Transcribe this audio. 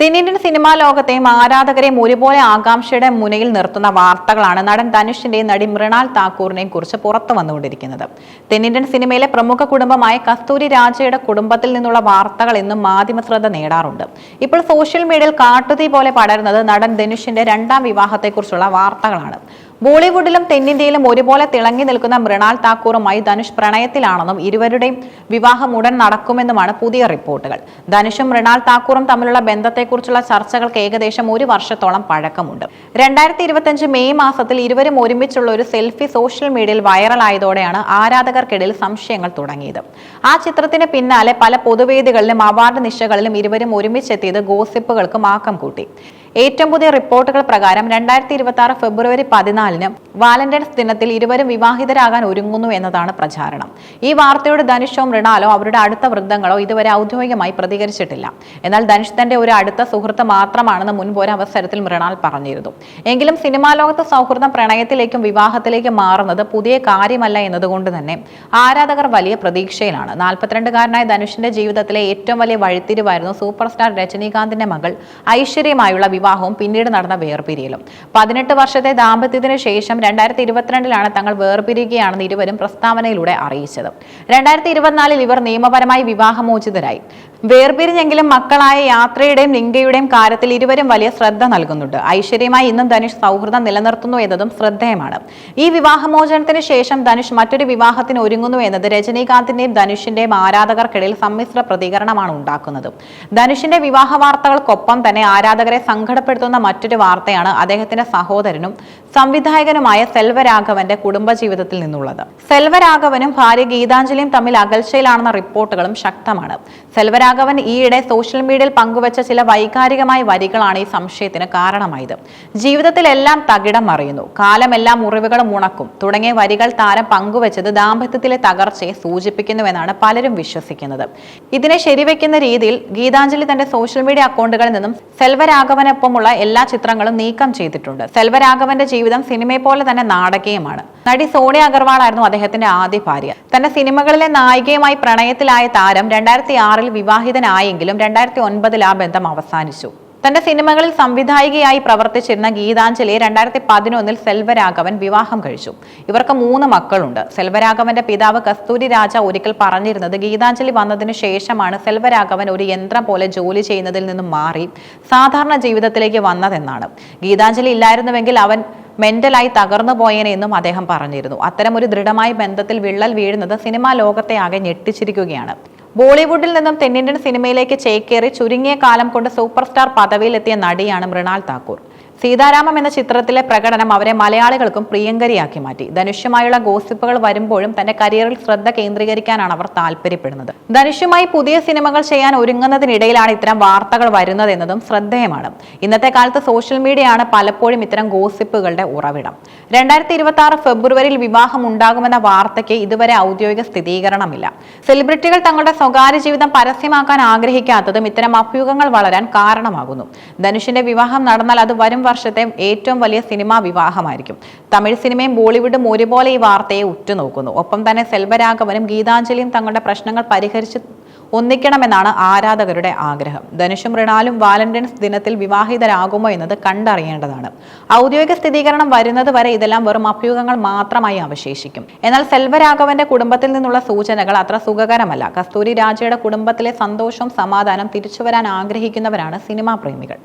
തെന്നിന്ത്യൻ സിനിമാ ലോകത്തെയും ആരാധകരെയും ഒരുപോലെ ആകാംക്ഷയുടെ മുനയിൽ നിർത്തുന്ന വാർത്തകളാണ് നടൻ ധനുഷിന്റെയും നടി മൃണാൽ താക്കൂറിനെയും കുറിച്ച് പുറത്തു വന്നുകൊണ്ടിരിക്കുന്നത്. തെന്നിന്ത്യൻ സിനിമയിലെ പ്രമുഖ കുടുംബമായ കസ്തൂരി രാജയുടെ കുടുംബത്തിൽ നിന്നുള്ള വാർത്തകൾ എന്നും മാധ്യമ ശ്രദ്ധ നേടാറുണ്ട്. ഇപ്പോൾ സോഷ്യൽ മീഡിയയിൽ കാട്ടുതീ പോലെ പടരുന്നത് നടൻ ധനുഷിന്റെ രണ്ടാം വിവാഹത്തെക്കുറിച്ചുള്ള വാർത്തകളാണ്. ബോളിവുഡിലും തെന്നിന്ത്യയിലും ഒരുപോലെ തിളങ്ങി നിൽക്കുന്ന മൃണാൽ താക്കൂറുമായി ധനുഷ് പ്രണയത്തിലാണെന്നും ഇരുവരുടെയും വിവാഹം ഉടൻ നടക്കുമെന്നുമാണ് പുതിയ റിപ്പോർട്ടുകൾ. ധനുഷും മൃണാൽ താക്കൂറും തമ്മിലുള്ള ബന്ധത്തെക്കുറിച്ചുള്ള ചർച്ചകൾക്ക് ഏകദേശം 1 വർഷത്തോളം പഴക്കമുണ്ട്. 2025 മെയ് മാസത്തിൽ ഇരുവരും ഒരുമിച്ചുള്ള ഒരു സെൽഫി സോഷ്യൽ മീഡിയയിൽ വൈറലായതോടെയാണ് ആരാധകർക്കിടയിൽ സംശയങ്ങൾ തുടങ്ങിയത്. ആ ചിത്രത്തിന് പിന്നാലെ പല പൊതുവേദികളിലും അവാർഡ് നിശകളിലും ഇരുവരും ഒരുമിച്ചെത്തിയത് ഗോസിപ്പുകൾക്ക് ആക്കം കൂട്ടി. ഏറ്റവും പുതിയ റിപ്പോർട്ടുകൾ പ്രകാരം 2026 ഫെബ്രുവരി 14-ന് വാലന്റൈൻസ് ദിനത്തിൽ ഇരുവരും വിവാഹിതരാകാൻ ഒരുങ്ങുന്നു എന്നതാണ് പ്രചാരണം. ഈ വാർത്തയോട് ധനുഷോ മൃണാലോ അവരുടെ അടുത്ത വൃദ്ധങ്ങളോ ഇതുവരെ ഔദ്യോഗികമായി പ്രതികരിച്ചിട്ടില്ല. എന്നാൽ ധനുഷ് തന്റെ ഒരു അടുത്ത സുഹൃത്ത് മാത്രമാണെന്ന് മുൻപ് ഒരു അവസരത്തിൽ മൃണാൽ പറഞ്ഞിരുന്നു. എങ്കിലും സിനിമാ ലോകത്ത് സൗഹൃദം പ്രണയത്തിലേക്കും വിവാഹത്തിലേക്കും മാറുന്നത് പുതിയ കാര്യമല്ല എന്നതുകൊണ്ട് തന്നെ ആരാധകർ വലിയ പ്രതീക്ഷയിലാണ്. 42-കാരനായ ധനുഷിന്റെ ജീവിതത്തിലെ ഏറ്റവും വലിയ വഴിത്തിരിവായിരുന്നു സൂപ്പർ സ്റ്റാർ രജനീകാന്തിന്റെ മകൾ ഐശ്വര്യയുമായുള്ള വിവാഹവും പിന്നീട് നടന്ന വേർപിരിയലും. 18 വർഷത്തെ ദാമ്പത്യത്തിന് ശേഷം 2022-ലാണ് തങ്ങൾ വേർപിരിയുകയാണെന്ന് ഇരുവരും പ്രസ്താവനയിലൂടെ അറിയിച്ചത്. 2024-ൽ ഇവർ നിയമപരമായി വിവാഹമോചിതരായി. വേർപിരിഞ്ഞെങ്കിലും മക്കളായ യാത്രയുടെയും ലിംഗയുടെയും കാര്യത്തിൽ ഇരുവരും വലിയ ശ്രദ്ധ നൽകുന്നുണ്ട്. ഐശ്വര്യമായി ഇന്നും ധനുഷ് സൗഹൃദം നിലനിർത്തുന്നു എന്നതും ശ്രദ്ധേയമാണ്. ഈ വിവാഹമോചനത്തിന് ശേഷം ധനുഷ് മറ്റൊരു വിവാഹത്തിന് ഒരുങ്ങുന്നു എന്നത് രജനീകാന്തിന്റെയും ധനുഷിന്റെയും ആരാധകർക്കിടയിൽ സമ്മിശ്ര പ്രതികരണമാണ് ഉണ്ടാക്കുന്നത്. ധനുഷിന്റെ വിവാഹ വാർത്തകൾക്കൊപ്പം തന്നെ ആരാധകരെ സങ്കടപ്പെടുത്തുന്ന മറ്റൊരു വാർത്തയാണ് അദ്ദേഹത്തിന്റെ സഹോദരനും സംവിധായകനുമായ സെൽവരാഘവന്റെ കുടുംബജീവിതത്തിൽ നിന്നുള്ളത്. സെൽവരാഘവനും ഭാര്യ ഗീതാഞ്ജലിയും തമ്മിൽ അകൽച്ചയിലാണെന്ന റിപ്പോർട്ടുകളും ശക്തമാണ്. സെൽവരാഘവൻ ഈയിടെ സോഷ്യൽ മീഡിയയിൽ പങ്കുവച്ച ചില വൈകാരികമായ വരികളാണ് ഈ സംശയത്തിന് കാരണമായത്. ജീവിതത്തിലെല്ലാം തകിടം മറിയുന്നു, കാലമെല്ലാം മുറിവുകളും ഉണക്കും തുടങ്ങിയ വരികൾ താരം പങ്കുവച്ചത് ദാമ്പത്യത്തിലെ തകർച്ചയെ സൂചിപ്പിക്കുന്നുവെന്നാണ് പലരും വിശ്വസിക്കുന്നത്. ഇതിനെ ശരിവെക്കുന്ന രീതിയിൽ ഗീതാഞ്ജലി തന്റെ സോഷ്യൽ മീഡിയ അക്കൗണ്ടുകളിൽ നിന്നും സെൽവരാഘവനൊപ്പമുള്ള എല്ലാ ചിത്രങ്ങളും നീക്കം ചെയ്തിട്ടുണ്ട്. സെൽവരാഘവന്റെ ജീവിതം സിനിമയെ പോലെ തന്നെ നാടകീയമാണ്. നടി സോണിയ അഗർവാൾ ആയിരുന്നു അദ്ദേഹത്തിന്റെ ആദ്യ ഭാര്യ. തന്റെ സിനിമകളിലെ നായികയുമായി പ്രണയത്തിലായ താരം 2006-ൽ വിവാഹിതനായെങ്കിലും 2009-ൽ ആ ബന്ധം അവസാനിച്ചു. തന്റെ സിനിമകളിൽ സംവിധായികയായി പ്രവർത്തിച്ചിരുന്ന ഗീതാഞ്ജലിയെ 2011-ൽ സെൽവരാഘവൻ വിവാഹം കഴിച്ചു. ഇവർക്ക് 3 മക്കളുണ്ട്. സെൽവരാഘവന്റെ പിതാവ് കസ്തൂരി രാജ ഒരിക്കൽ പറഞ്ഞിരുന്നത് ഗീതാഞ്ജലി വന്നതിനു ശേഷമാണ് സെൽവരാഘവൻ ഒരു യന്ത്രം പോലെ ജോലി ചെയ്യുന്നതിൽ നിന്നും മാറി സാധാരണ ജീവിതത്തിലേക്ക് വന്നതെന്നാണ്. ഗീതാഞ്ജലി ഇല്ലായിരുന്നുവെങ്കിൽ അവൻ മെന്റലായി തകർന്നു പോയേനെന്നും അദ്ദേഹം പറഞ്ഞിരുന്നു. അത്തരം ഒരു ദൃഢമായ ബന്ധത്തിൽ വിള്ളൽ വീഴുന്നത് സിനിമാ ലോകത്തെ ആകെ ഞെട്ടിച്ചിരിക്കുകയാണ്. ബോളിവുഡിൽ നിന്നും തെന്നിന്ത്യൻ സിനിമയിലേക്ക് ചേക്കേറി ചുരുങ്ങിയ കാലം കൊണ്ട് സൂപ്പർ സ്റ്റാർ പദവിയിലെത്തിയ നടിയാണ് മൃണാൽ താക്കൂർ. സീതാരാമം എന്ന ചിത്രത്തിലെ പ്രകടനം അവരെ മലയാളികൾക്കും പ്രിയങ്കരിയാക്കി മാറ്റി. ധനുഷുമായുള്ള ഗോസിപ്പുകൾ വരുമ്പോഴും തന്റെ കരിയറിൽ ശ്രദ്ധ കേന്ദ്രീകരിക്കാനാണ് അവർ താല്പര്യപ്പെടുന്നത്. ധനുഷുമായി പുതിയ സിനിമകൾ ചെയ്യാൻ ഒരുങ്ങുന്നതിനിടയിലാണ് ഇത്തരം വാർത്തകൾ വരുന്നതെന്നതും ശ്രദ്ധേയമാണ്. ഇന്നത്തെ കാലത്ത് സോഷ്യൽ മീഡിയയാണ് പലപ്പോഴും ഇത്തരം ഗോസിപ്പുകളുടെ ഉറവിടം. 2026 ഫെബ്രുവരിയിൽ വിവാഹം ഉണ്ടാകുമെന്ന വാർത്തയ്ക്ക് ഇതുവരെ ഔദ്യോഗിക സ്ഥിരീകരണമില്ല. സെലിബ്രിറ്റികൾ തങ്ങളുടെ സ്വകാര്യ ജീവിതം പരസ്യമാക്കാൻ ആഗ്രഹിക്കാത്തതും ഇത്തരം അഭ്യൂഹങ്ങൾ വളരാൻ കാരണമാകുന്നു. ധനുഷിന്റെ വിവാഹം നടന്നാൽ അത് വരും വർഷത്തെ ഏറ്റവും വലിയ സിനിമാ വിവാഹമായിരിക്കും. തമിഴ് സിനിമയും ബോളിവുഡും ഒരുപോലെ ഈ വാർത്തയെ ഉറ്റുനോക്കുന്നു. ഒപ്പം തന്നെ സെൽവരാഘവനും ഗീതാഞ്ജലിയും തങ്ങളുടെ പ്രശ്നങ്ങൾ പരിഹരിച്ച് ഒന്നിക്കണമെന്നാണ് ആരാധകരുടെ ആഗ്രഹം. ധനുഷും മൃണാലും വാലന്റൈൻസ് ദിനത്തിൽ വിവാഹിതരാകുമോ എന്നത് കണ്ടറിയേണ്ടതാണ്. ഔദ്യോഗിക സ്ഥിരീകരണം വരുന്നത് വരെ ഇതെല്ലാം വെറും അഭ്യൂഹങ്ങൾ മാത്രമായി അവശേഷിക്കും. എന്നാൽ സെൽവരാഘവന്റെ കുടുംബത്തിൽ നിന്നുള്ള സൂചനകൾ അത്ര സുഖകരമല്ല. കസ്തൂരി രാജയുടെ കുടുംബത്തിലെ സന്തോഷവും സമാധാനം തിരിച്ചുവരാൻ ആഗ്രഹിക്കുന്നവരാണ് സിനിമാ പ്രേമികൾ.